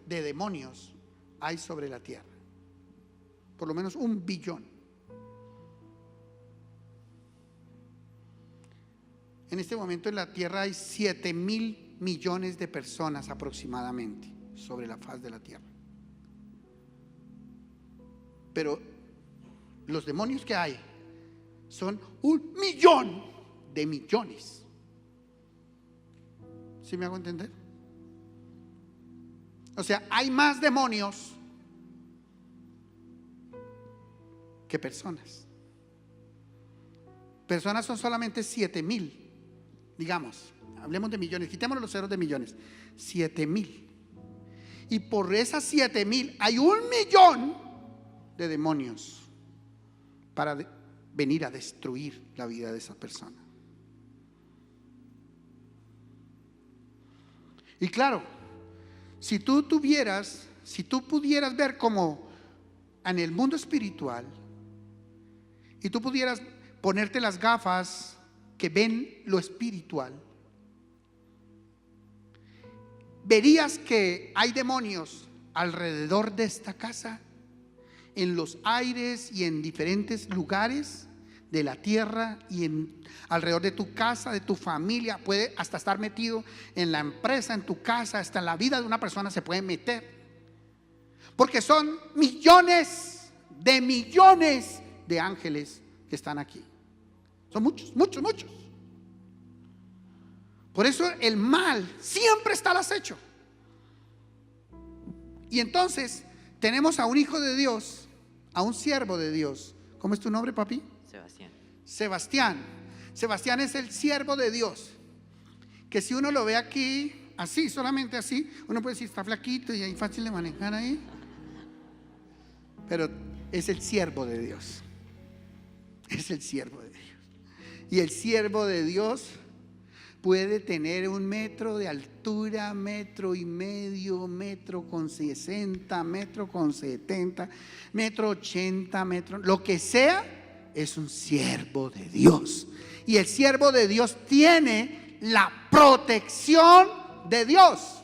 de demonios hay sobre la tierra. Por lo menos 1 billón. En este momento en la tierra hay 7.000 millones de personas aproximadamente sobre la faz de la tierra. Pero los demonios que hay son 1 millón de millones. ¿Sí me hago entender? O sea, hay más demonios que personas. Personas son solamente 7.000. Digamos, hablemos de millones, quitémonos los ceros de millones. 7.000. Y por esas 7.000 hay 1 millón de demonios para venir a destruir la vida de esa persona. Y claro, si tú tuvieras si tú pudieras ver como en el mundo espiritual y tú pudieras ponerte las gafas que ven lo espiritual, verías que hay demonios alrededor de esta casa, en los aires y en diferentes lugares de la tierra y alrededor de tu casa, de tu familia. Puede hasta estar metido en la empresa, en tu casa, hasta en la vida de una persona se puede meter, porque son millones de ángeles que están aquí. Son muchos, muchos, muchos. Por eso el mal siempre está al acecho. Y entonces tenemos a un hijo de Dios, a un siervo de Dios. ¿Cómo es tu nombre, papi? Sebastián. Sebastián es el siervo de Dios, que si uno lo ve aquí así, solamente así, uno puede decir está flaquito y ahí fácil de manejar ahí, pero es el siervo de Dios. Es el siervo de Dios. Y el siervo de Dios puede tener 1 metro de altura, 1,5 metros, 1,60 metros, 1,70 metros, 1,80 metros, lo que sea. Es un siervo de Dios. Y el siervo de Dios tiene la protección de Dios.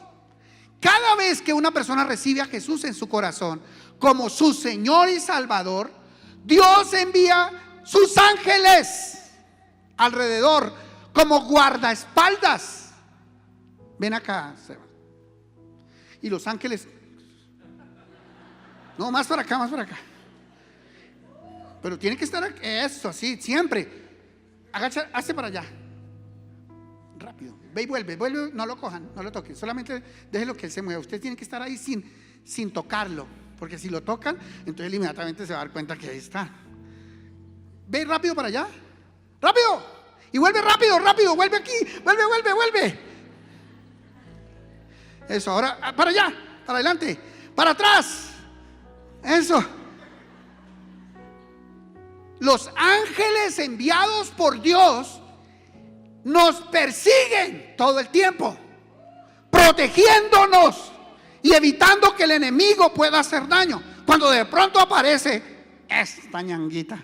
Cada vez que una persona recibe a Jesús en su corazón como su Señor y Salvador, Dios envía sus ángeles alrededor como guardaespaldas. Ven acá, Seba. Y los ángeles, no, más para acá, más para acá. Pero tiene que estar eso así, siempre. Agacha, hazte para allá. Rápido. Ve y vuelve, no lo cojan, no lo toquen. Solamente déjenlo que él se mueva. Usted tiene que estar ahí sin tocarlo. Porque si lo tocan, entonces inmediatamente se va a dar cuenta que ahí está. Ve rápido para allá. ¡Rápido! Y vuelve rápido, rápido, vuelve aquí. Vuelve. Eso, ahora para allá, para adelante, para atrás. Eso. Los ángeles enviados por Dios nos persiguen todo el tiempo, protegiéndonos y evitando que el enemigo pueda hacer daño. Cuando de pronto aparece esta ñanguita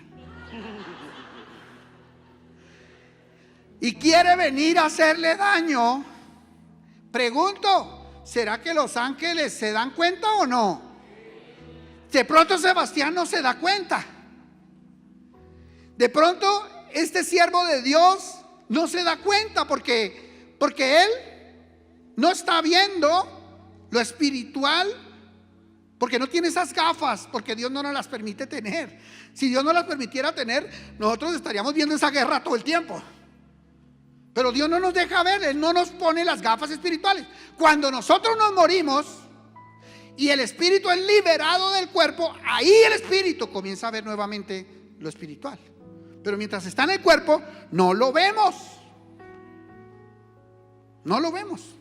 y quiere venir a hacerle daño, pregunto, ¿será que los ángeles se dan cuenta o no? De pronto Sebastián no se da cuenta. De pronto este siervo de Dios no se da cuenta porque él no está viendo lo espiritual, porque no tiene esas gafas, porque Dios no nos las permite tener. Si Dios no las permitiera tener, nosotros estaríamos viendo esa guerra todo el tiempo. Pero Dios no nos deja ver, Él no nos pone las gafas espirituales. Cuando nosotros nos morimos y el espíritu es liberado del cuerpo, ahí el espíritu comienza a ver nuevamente lo espiritual. Pero mientras está en el cuerpo, no lo vemos. No lo vemos.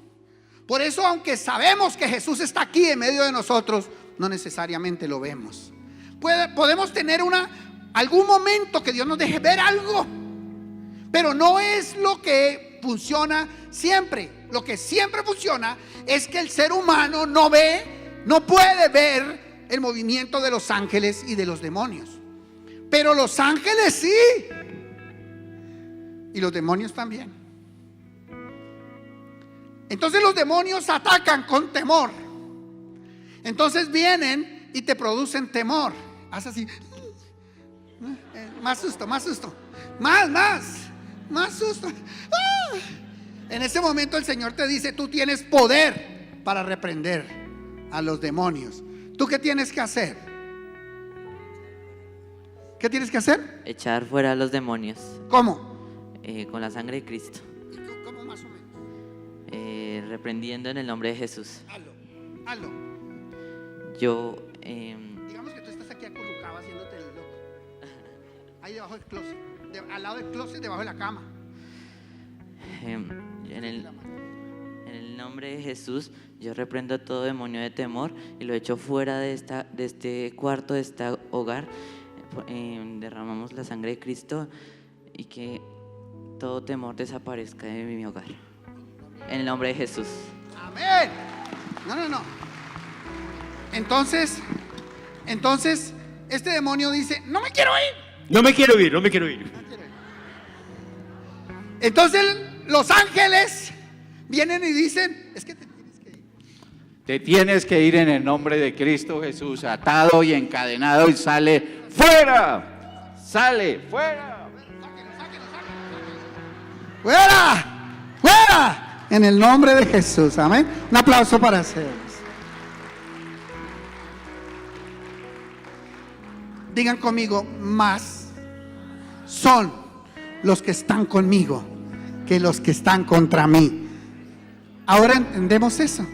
Por eso, aunque sabemos que Jesús está aquí en medio de nosotros, no necesariamente lo vemos. Podemos tener algún momento que Dios nos deje ver algo, pero no es lo que funciona siempre. Lo que siempre funciona es que el ser humano no puede ver el movimiento de los ángeles y de los demonios. Pero los ángeles sí, y los demonios también. Entonces los demonios atacan con temor. Entonces vienen y te producen temor. Haz así, más susto, más susto. En ese momento el Señor te dice: tú tienes poder para reprender a los demonios. ¿Tú qué tienes que hacer? ¿Qué tienes que hacer? Echar fuera a los demonios. ¿Cómo? Con la sangre de Cristo. ¿Cómo más o menos? Reprendiendo en el nombre de Jesús. Hazlo. Yo digamos que tú estás aquí acurrucado haciéndote el loco. Ahí debajo del closet, al lado del closet, debajo de la cama. En el nombre de Jesús, yo reprendo todo demonio de temor y lo echo fuera de este cuarto, de este hogar. Derramamos la sangre de Cristo y que todo temor desaparezca de mi hogar. En el nombre de Jesús. Amén. No. Entonces, este demonio dice, no me quiero ir. No me quiero ir, no me quiero ir. Entonces los ángeles vienen y dicen, es que te tienes que ir. Te tienes que ir en el nombre de Cristo Jesús, atado y encadenado, y sale fuera. Sale fuera. ¡Fuera! ¡Fuera! En el nombre de Jesús, amén. Un aplauso para ustedes. Digan conmigo, más son los que están conmigo que los que están contra mí. Ahora entendemos eso.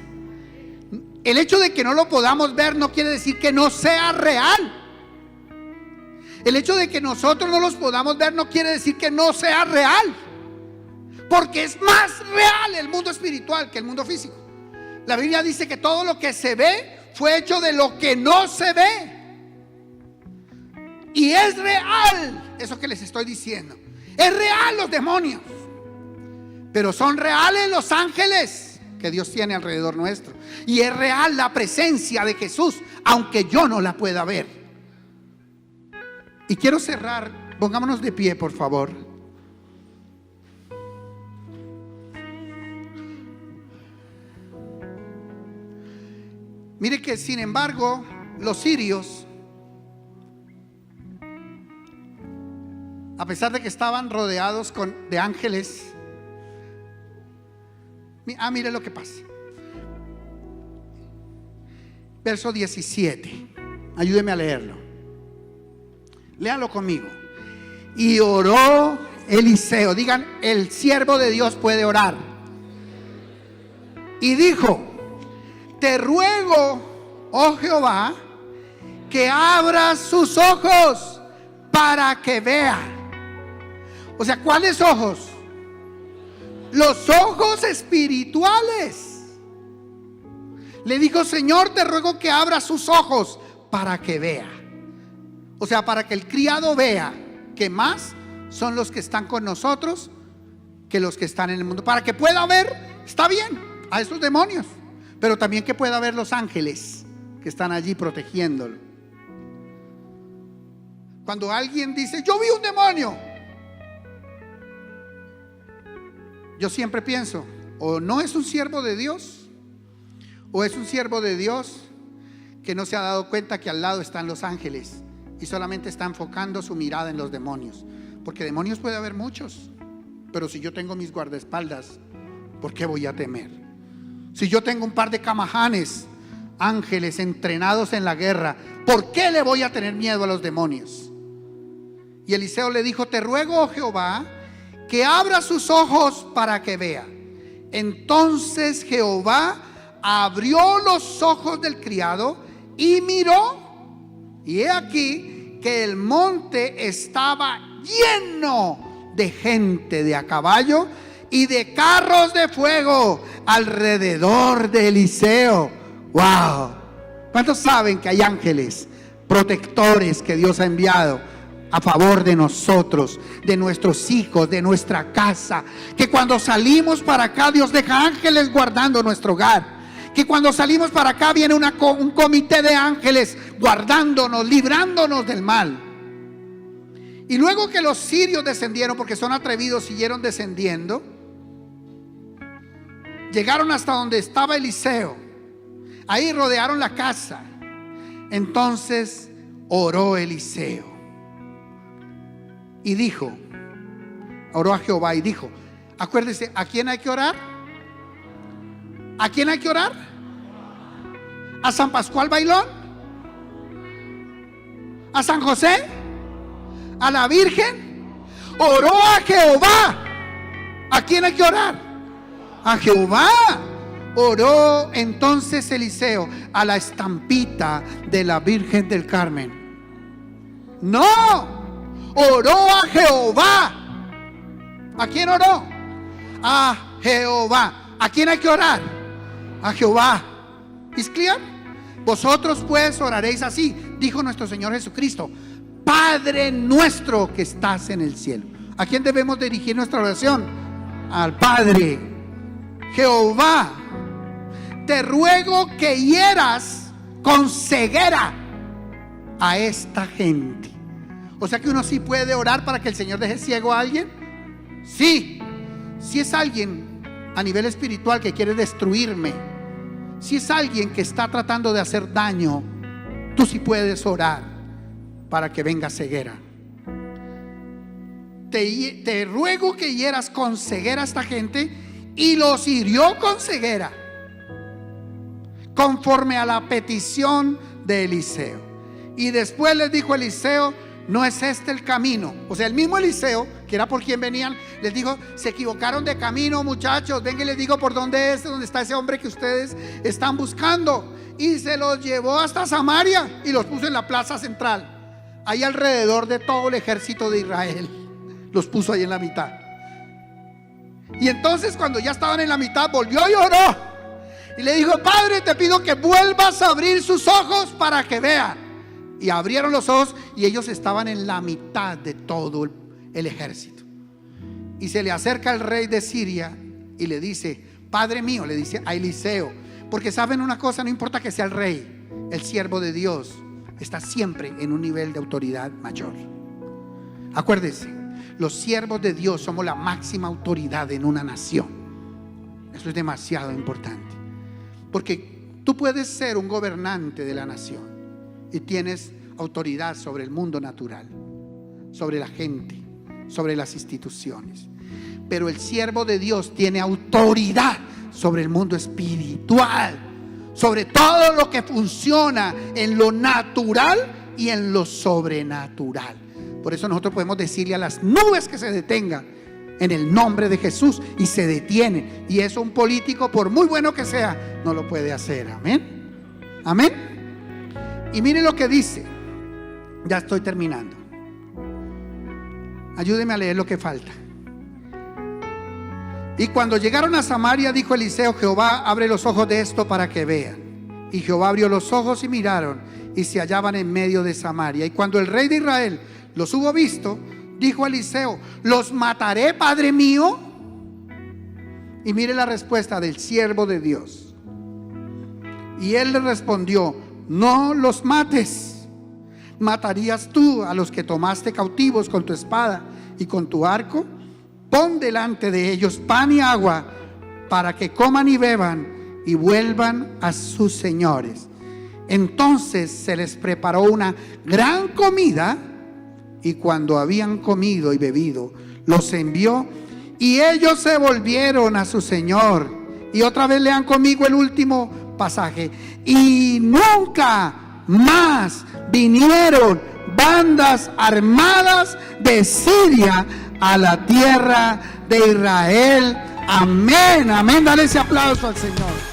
El hecho de que no lo podamos ver no quiere decir que no sea real. El hecho de que nosotros no los podamos ver no quiere decir que no sea real. Porque es más real el mundo espiritual que el mundo físico. La Biblia dice que todo lo que se ve fue hecho de lo que no se ve. Y es real eso que les estoy diciendo. Es real los demonios, pero son reales los ángeles que Dios tiene alrededor nuestro. Y es real la presencia de Jesús, aunque yo no la pueda ver. Y quiero cerrar, pongámonos de pie, por favor. Mire que sin embargo los sirios, a pesar de que estaban rodeados de ángeles, mire lo que pasa. Verso 17, ayúdeme a leerlo. Léalo conmigo. Y oró Eliseo, digan, el siervo de Dios puede orar. Y dijo, te ruego, oh Jehová, que abras sus ojos para que vea. O sea, ¿cuáles ojos? Los ojos espirituales. Le dijo, Señor, te ruego que abra sus ojos para que vea. O sea, para que el criado vea que más son los que están con nosotros que los que están en el mundo. Para que pueda ver, está bien, a esos demonios, pero también que pueda ver los ángeles que están allí protegiéndolo. Cuando alguien dice, yo vi un demonio, yo siempre pienso, o no es un siervo de Dios, o es un siervo de Dios que no se ha dado cuenta que al lado están los ángeles y solamente está enfocando su mirada en los demonios. Porque demonios puede haber muchos, pero si yo tengo mis guardaespaldas, ¿por qué voy a temer? Si yo tengo un par de camajanes, ángeles entrenados en la guerra, ¿por qué le voy a tener miedo a los demonios? Y Eliseo le dijo, te ruego, oh Jehová, que abra sus ojos para que vea. Entonces Jehová abrió los ojos del criado y miró, y he aquí que el monte estaba lleno de gente de a caballo y de carros de fuego alrededor de Eliseo. ¡Wow! ¿Cuántos saben que hay ángeles protectores que Dios ha enviado a favor de nosotros, de nuestros hijos, de nuestra casa? Que cuando salimos para acá, Dios deja ángeles guardando nuestro hogar. Que cuando salimos para acá viene un comité de ángeles guardándonos, librándonos del mal. Y luego que los sirios descendieron, porque son atrevidos, siguieron descendiendo, llegaron hasta donde estaba Eliseo. Ahí rodearon la casa. Entonces oró Eliseo y dijo, oró a Jehová y dijo, acuérdese, ¿a quién hay que orar? ¿A quién hay que orar? ¿A San Pascual Bailón? ¿A San José? ¿A la Virgen? Oró a Jehová. ¿A quién hay que orar? A Jehová. Oró entonces Eliseo a la estampita de la Virgen del Carmen. No, oró a Jehová. ¿A quién oró? A Jehová. ¿A quién hay que orar? A Jehová. ¿Es clear? Vosotros pues oraréis así, dijo nuestro Señor Jesucristo: Padre nuestro que estás en el cielo. ¿A quién debemos dirigir nuestra oración? Al Padre. Jehová, te ruego que hieras con ceguera a esta gente. O sea que uno sí puede orar para que el Señor deje ciego a alguien. Sí, si es alguien a nivel espiritual que quiere destruirme, si es alguien que está tratando de hacer daño, tú sí puedes orar para que venga ceguera. Te ruego que hieras con ceguera a esta gente. Y los hirió con ceguera, conforme a la petición de Eliseo. Y después les dijo Eliseo: no es este el camino. O sea, el mismo Eliseo, que era por quien venían, les dijo: se equivocaron de camino, muchachos, vengan y les digo por dónde está ese hombre que ustedes están buscando. Y se los llevó hasta Samaria y los puso en la plaza central, ahí alrededor de todo el ejército de Israel. Los puso ahí en la mitad. Y entonces, cuando ya estaban en la mitad, volvió y oró y le dijo: Padre, te pido que vuelvas a abrir sus ojos para que vean. Y abrieron los ojos y ellos estaban en la mitad de todo el ejército. Y se le acerca el rey de Siria y le dice: Padre mío, le dice a Eliseo, porque saben una cosa, no importa que sea el rey, el siervo de Dios está siempre en un nivel de autoridad mayor. Acuérdense, los siervos de Dios somos la máxima autoridad en una nación. Eso es demasiado importante, porque tú puedes ser un gobernante de la nación y tienes autoridad sobre el mundo natural, sobre la gente, sobre las instituciones. Pero el siervo de Dios tiene autoridad sobre el mundo espiritual, sobre todo lo que funciona en lo natural y en lo sobrenatural. Por eso nosotros podemos decirle a las nubes que se detengan en el nombre de Jesús, y se detienen. Y eso un político, por muy bueno que sea, no lo puede hacer. Amén. Amén. Y mire lo que dice. Ya estoy terminando. Ayúdeme a leer lo que falta. Y cuando llegaron a Samaria, dijo Eliseo: Jehová, abre los ojos de esto para que vean. Y Jehová abrió los ojos y miraron, y se hallaban en medio de Samaria. Y cuando el rey de Israel los hubo visto, dijo a Eliseo: ¿los mataré, padre mío? Y mire la respuesta del siervo de Dios. Y él le respondió: no los mates. ¿Matarías tú a los que tomaste cautivos con tu espada y con tu arco? Pon delante de ellos pan y agua, para que coman y beban y vuelvan a sus señores. Entonces se les preparó una gran comida, y cuando habían comido y bebido, los envió, y ellos se volvieron a su señor. Y otra vez lean conmigo el último pasaje. Y nunca más vinieron bandas armadas de Siria a la tierra de Israel. Amén, amén. Dale ese aplauso al Señor.